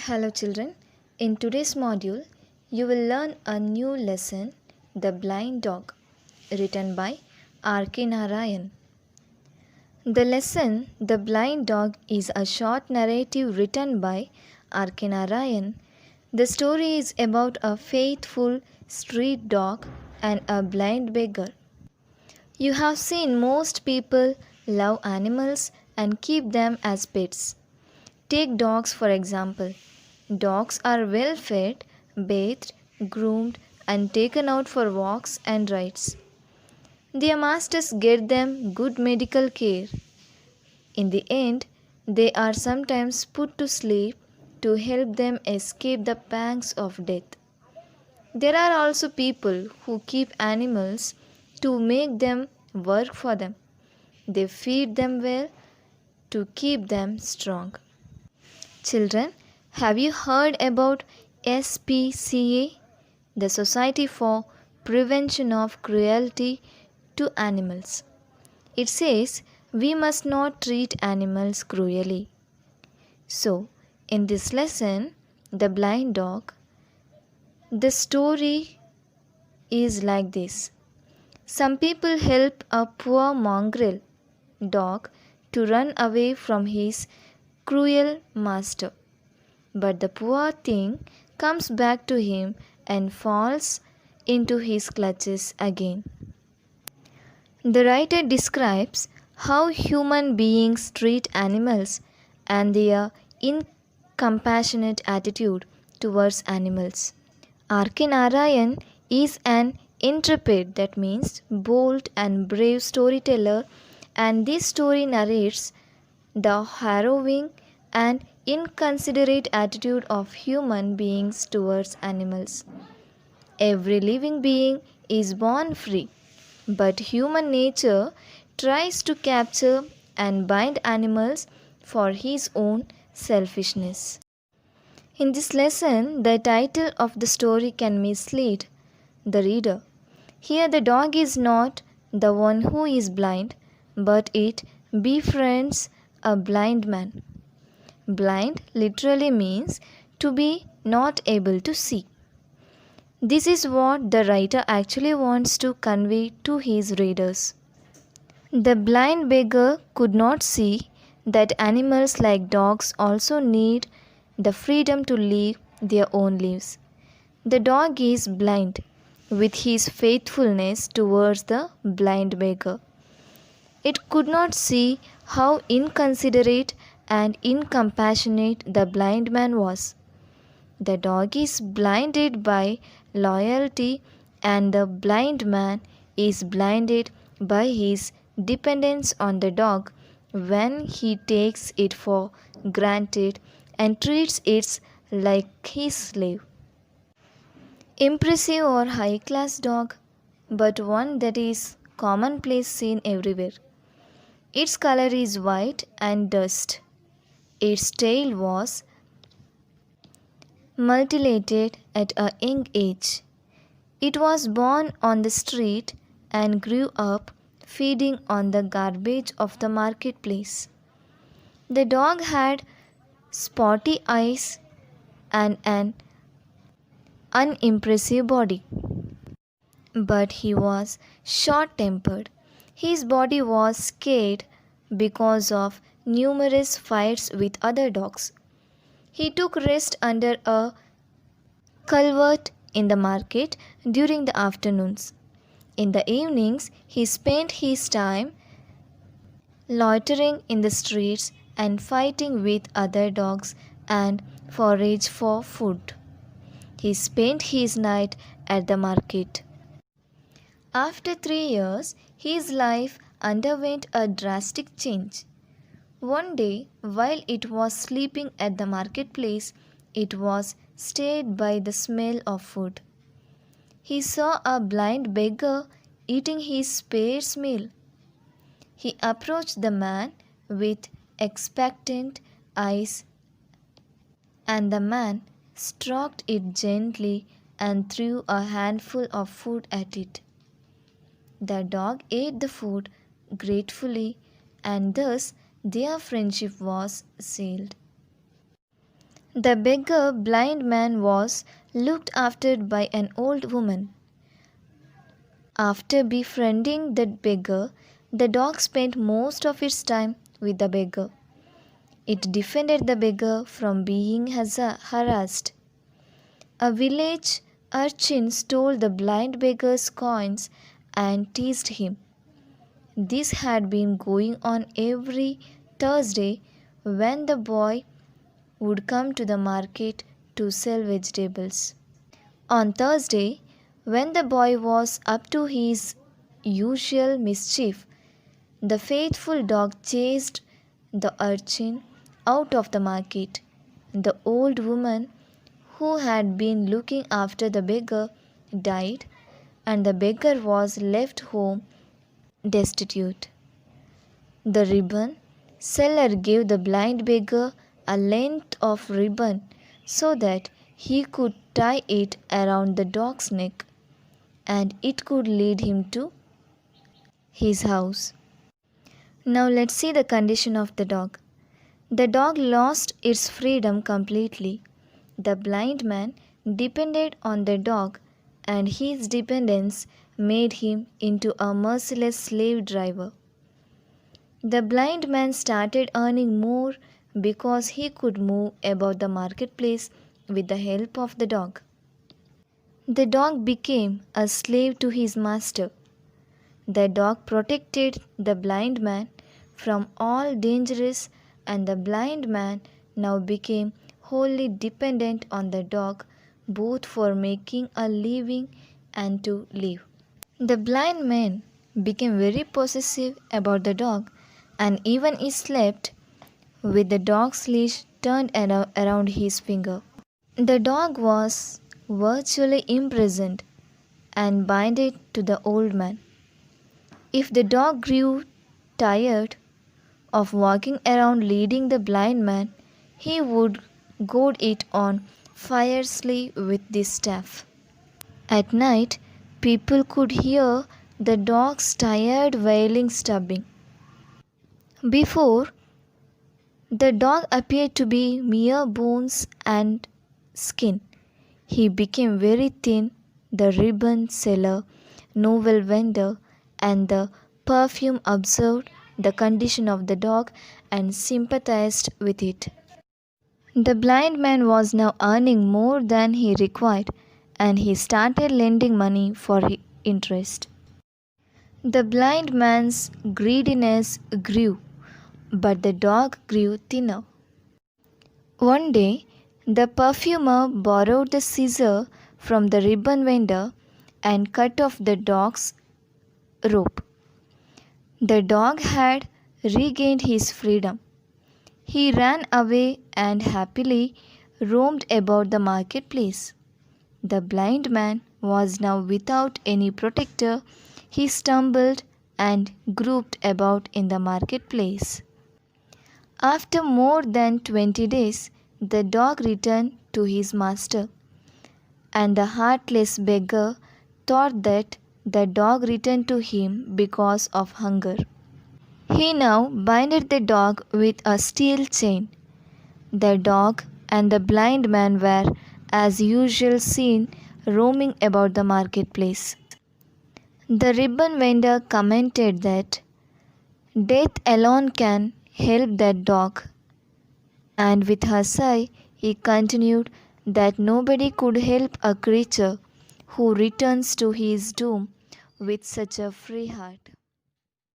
Hello, children. In today's module, you will learn a new lesson, The Blind Dog, written by R.K. Narayan. The lesson, The Blind Dog, is a short narrative written by R.K. Narayan. The story is about a faithful street dog and a blind beggar. You have seen most people love animals and keep them as pets. Take dogs for example. Dogs are well fed, bathed, groomed, and taken out for walks and rides. Their masters get them good medical care. In the end, they are sometimes put to sleep to help them escape the pangs of death. There are also people who keep animals to make them work for them. They feed them well to keep them strong. Children, have you heard about SPCA, the Society for Prevention of Cruelty to Animals? It says we must not treat animals cruelly. So, in this lesson, The Blind Dog, the story is like this. Some people help a poor mongrel dog to run away from his cruel master. But the poor thing comes back to him and falls into his clutches again. The writer describes how human beings treat animals and their incompassionate attitude towards animals. R.K. Narayan is an intrepid, that means bold and brave storyteller, and this story narrates the harrowing and inconsiderate attitude of human beings towards animals. Every living being is born free, but human nature tries to capture and bind animals for his own selfishness. In this lesson, the title of the story can mislead the reader. Here, the dog is not the one who is blind, but it befriends a blind man. Blind literally means to be not able to see. This is what the writer actually wants to convey to his readers. The blind beggar could not see that animals like dogs also need the freedom to live their own lives. The dog is blind with his faithfulness towards the blind beggar. It could not see how inconsiderate and incompassionate the blind man was. The dog is blinded by loyalty, and the blind man is blinded by his dependence on the dog when he takes it for granted and treats it like his slave. Impressive or high class dog, but one that is commonplace seen everywhere. Its color is white and dust. Its tail was mutilated at a young age. It was born on the street and grew up feeding on the garbage of the marketplace. The dog had spotty eyes and an unimpressive body. But he was short tempered. His body was scarred because of numerous fights with other dogs. He took rest under a culvert in the market during the afternoons. In the evenings, he spent his time loitering in the streets and fighting with other dogs and forage for food. He spent his night at the market. After 3 years, his life underwent a drastic change. One day, while it was sleeping at the marketplace, it was stirred by the smell of food. He saw a blind beggar eating his sparse meal. He approached the man with expectant eyes, and the man stroked it gently and threw a handful of food at it. The dog ate the food gratefully, and thus their friendship was sealed. The beggar blind man was looked after by an old woman. After befriending the beggar, the dog spent most of its time with the beggar. It defended the beggar from being harassed. A village urchin stole the blind beggar's coins and teased him. This had been going on every Thursday when the boy would come to the market to sell vegetables. On Thursday, when the boy was up to his usual mischief, the faithful dog chased the urchin out of the market. The old woman who had been looking after the beggar died, and the beggar was left home destitute. The ribbon seller gave the blind beggar a length of ribbon so that he could tie it around the dog's neck and it could lead him to his house. Now let's see the condition of the dog. The dog lost its freedom completely. The blind man depended on the dog, and his dependence made him into a merciless slave driver. The blind man started earning more because he could move about the marketplace with the help of the dog. The dog became a slave to his master. The dog protected the blind man from all dangers, and the blind man now became wholly dependent on the dog both for making a living and to live. The blind man became very possessive about the dog, and even he slept with the dog's leash turned around his finger. The dog was virtually imprisoned and binded to the old man. If the dog grew tired of walking around leading the blind man, he would goad it on fiercely with this staff. At night, people could hear the dog's tired wailing stubbing. Before, the dog appeared to be mere bones and skin. He became very thin. The ribbon seller, novel vendor, and the perfume observed the condition of the dog and sympathized with it. The blind man was now earning more than he required, and he started lending money for interest. The blind man's greediness grew, but the dog grew thinner. One day, the perfumer borrowed the scissor from the ribbon vendor and cut off the dog's rope. The dog had regained his freedom. He ran away and happily roamed about the marketplace. The blind man was now without any protector. He stumbled and groped about in the marketplace. After more than 20 days, the dog returned to his master, and the heartless beggar thought that the dog returned to him because of hunger. He now binded the dog with a steel chain. The dog and the blind man were, as usual, seen roaming about the marketplace. The ribbon vendor commented that death alone can help that dog, and with a sigh, he continued that nobody could help a creature who returns to his doom with such a free heart.